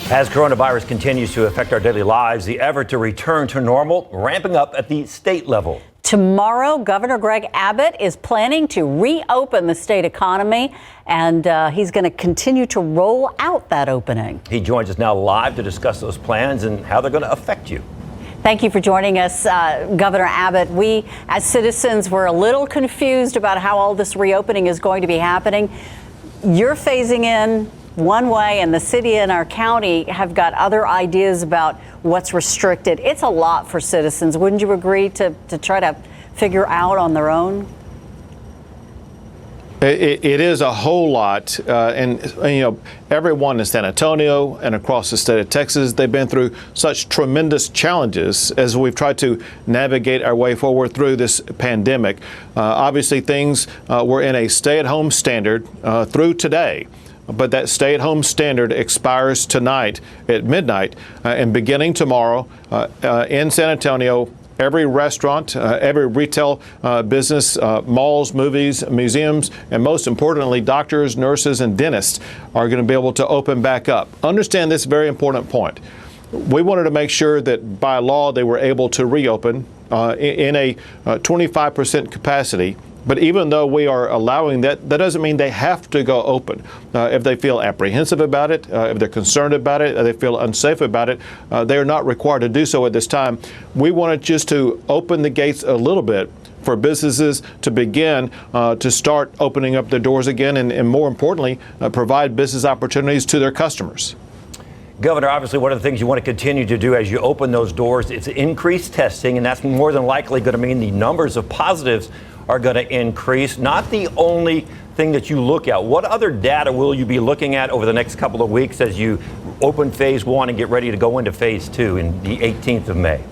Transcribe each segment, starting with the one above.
As coronavirus continues to affect our daily lives, the effort to return to normal ramping up at the state level. Tomorrow, Governor Greg Abbott is planning to reopen the state economy, and he's going to continue to roll out that opening. He joins us now live to discuss those plans and how they're going to affect you. Thank you for joining us, Governor Abbott. We, as citizens, were a little confused about how all this reopening is going to be happening. You're phasing in one way, and the city and our county have got other ideas about what's restricted. It's a lot for citizens. Wouldn't you agree to try to figure out on their own? It is a whole lot, and you know, everyone in San Antonio and across the state of Texas, they've been through such tremendous challenges as we've tried to navigate our way forward through this pandemic. Obviously, things were in a stay-at-home standard through today. But that stay-at-home standard expires tonight at midnight, and beginning tomorrow in San Antonio, every restaurant, every retail business, malls, movies, museums, and most importantly, doctors, nurses, and dentists are going to be able to open back up. Understand this very important point. We wanted to make sure that by law they were able to reopen in a 25% capacity. But even though we are allowing that, that doesn't mean they have to go open. If they feel apprehensive about it, if they're concerned about it, if they feel unsafe about it, they are not required to do so at this time. We wanted just to open the gates a little bit for businesses to begin to start opening up their doors again, and more importantly, provide business opportunities to their customers. Governor, obviously one of the things you want to continue to do as you open those doors is increase testing, and that's more than likely going to mean the numbers of positives are going to increase. Not the only thing that you look at. What other data will you be looking at over the next couple of weeks as you open phase 1 and get ready to go into phase 2 in the 18th of May?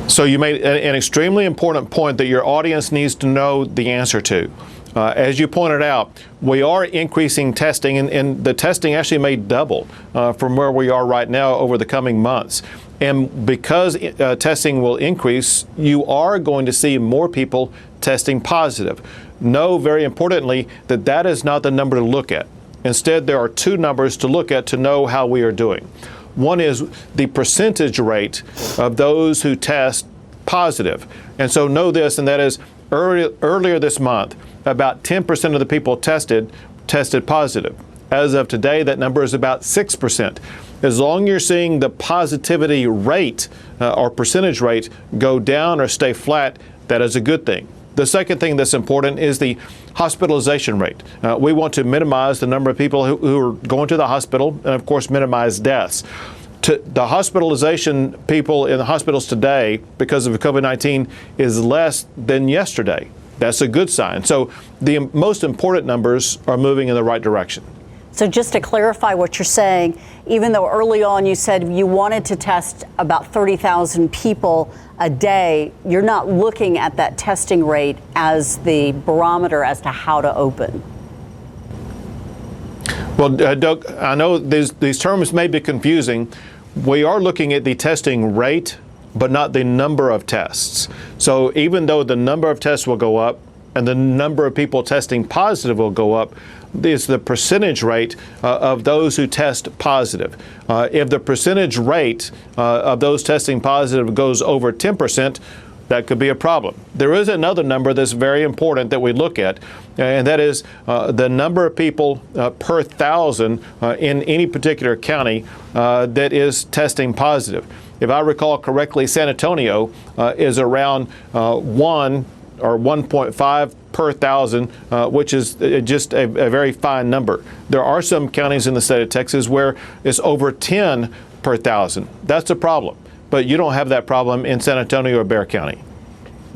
So you made an extremely important point that your audience needs to know the answer to. As you pointed out, we are increasing testing, and the testing actually may double from where we are right now over the coming months. And because testing will increase, you are going to see more people testing positive. Know, very importantly, that that is not the number to look at. Instead, there are two numbers to look at to know how we are doing. One is the percentage rate of those who test positive. And so know this, and that is earlier this month, about 10% of the people tested positive. As of today, that number is about 6%. As long as you're seeing the positivity rate or percentage rate go down or stay flat, that is a good thing. The second thing that's important is the hospitalization rate. We want to minimize the number of people who are going to the hospital, and of course minimize deaths. The hospitalization people in the hospitals today because of COVID-19 is less than yesterday. That's a good sign. So the most important numbers are moving in the right direction. So just to clarify what you're saying, even though early on you said you wanted to test about 30,000 people a day, you're not looking at that testing rate as the barometer as to how to open. Well, Doug, I know these terms may be confusing. We are looking at the testing rate, but not the number of tests. So even though the number of tests will go up and the number of people testing positive will go up, is the percentage rate of those who test positive. If the percentage rate of those testing positive goes over 10%, that could be a problem. There is another number that's very important that we look at, and that is the number of people per thousand in any particular county that is testing positive. If I recall correctly, San Antonio is around 1 or 1.5 per thousand, which is just a very fine number. There are some counties in the state of Texas where it's over 10 per thousand. That's a problem. But you don't have that problem in San Antonio or Bexar County.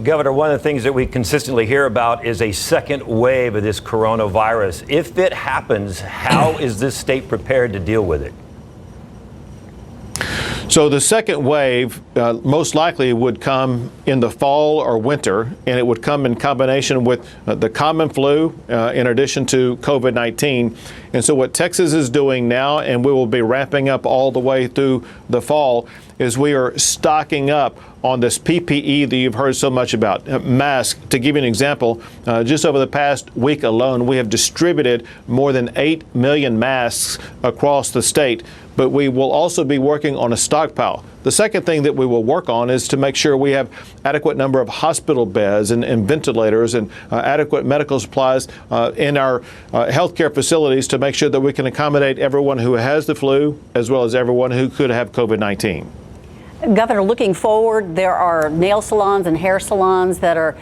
Governor, one of the things that we consistently hear about is a second wave of this coronavirus. If it happens, how is this state prepared to deal with it? So the second wave most likely would come in the fall or winter, and it would come in combination with the common flu in addition to COVID-19. And so what Texas is doing now, and we will be ramping up all the way through the fall, is we are stocking up on this PPE that you've heard so much about, masks. To give you an example, just over the past week alone, we have distributed more than 8 million masks across the state, but we will also be working on a stockpile. The second thing that we will work on is to make sure we have adequate number of hospital beds and ventilators and adequate medical supplies in our healthcare facilities to make sure that we can accommodate everyone who has the flu as well as everyone who could have COVID-19. Governor, looking forward, there are nail salons and hair salons that are,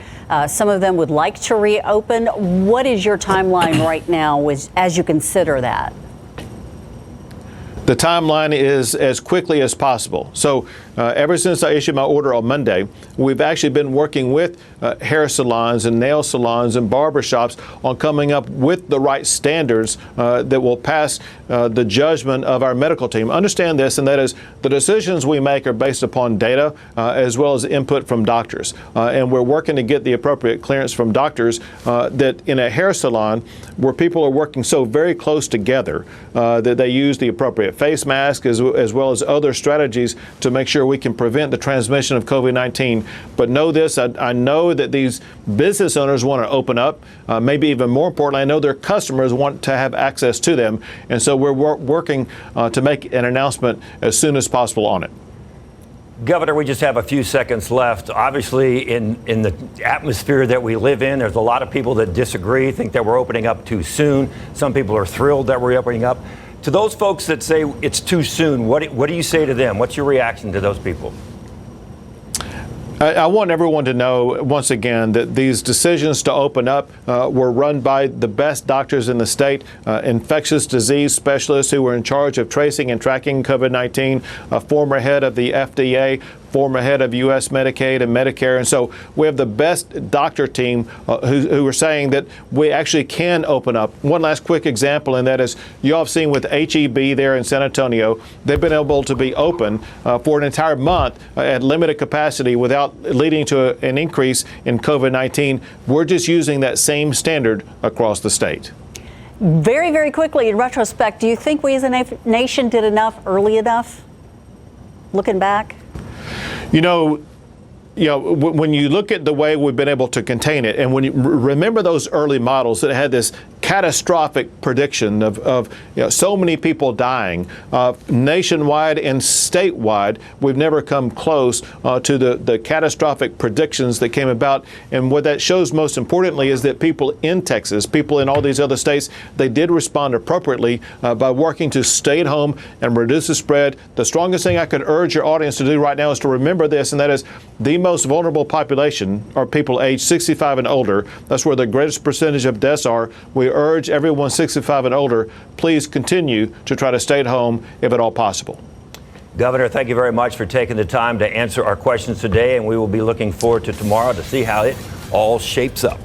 some of them would like to reopen. What is your timeline right now as you consider that? The timeline is as quickly as possible. So ever since I issued my order on Monday, we've actually been working with hair salons and nail salons and barber shops on coming up with the right standards that will pass the judgment of our medical team. Understand this, and that is the decisions we make are based upon data as well as input from doctors. And we're working to get the appropriate clearance from doctors that in a hair salon where people are working so very close together that they use the appropriate face mask as well as other strategies to make sure we can prevent the transmission of COVID-19. But know this, I know that these business owners want to open up. Maybe even more importantly, I know their customers want to have access to them. And so we're working to make an announcement as soon as possible on it. Governor, we just have a few seconds left. Obviously, in the atmosphere that we live in, there's a lot of people that disagree, think that we're opening up too soon. Some people are thrilled that we're opening up. To those folks that say it's too soon, what do you say to them? What's your reaction to those people? I want everyone to know, once again, that these decisions to open up were run by the best doctors in the state, infectious disease specialists who were in charge of tracing and tracking COVID-19, a former head of the FDA, former head of U.S. Medicaid and Medicare. And so we have the best doctor team who are saying that we actually can open up. One last quick example, and that is you all have seen with HEB there in San Antonio, they've been able to be open for an entire month at limited capacity without leading to an increase in COVID-19. We're just using that same standard across the state. Very, very quickly, in retrospect, do you think we as a nation did enough early enough, looking back? You know, when you look at the way we've been able to contain it, and when you remember those early models that had this catastrophic prediction of so many people dying nationwide and statewide, we've never come close to the catastrophic predictions that came about. And what that shows most importantly is that people in Texas, people in all these other states, they did respond appropriately by working to stay at home and reduce the spread. The strongest thing I could urge your audience to do right now is to remember this, and that is the most vulnerable population are people aged 65 and older. That's where the greatest percentage of deaths are. We urge everyone 65 and older, please continue to try to stay at home if at all possible. Governor, thank you very much for taking the time to answer our questions today, and we will be looking forward to tomorrow to see how it all shapes up.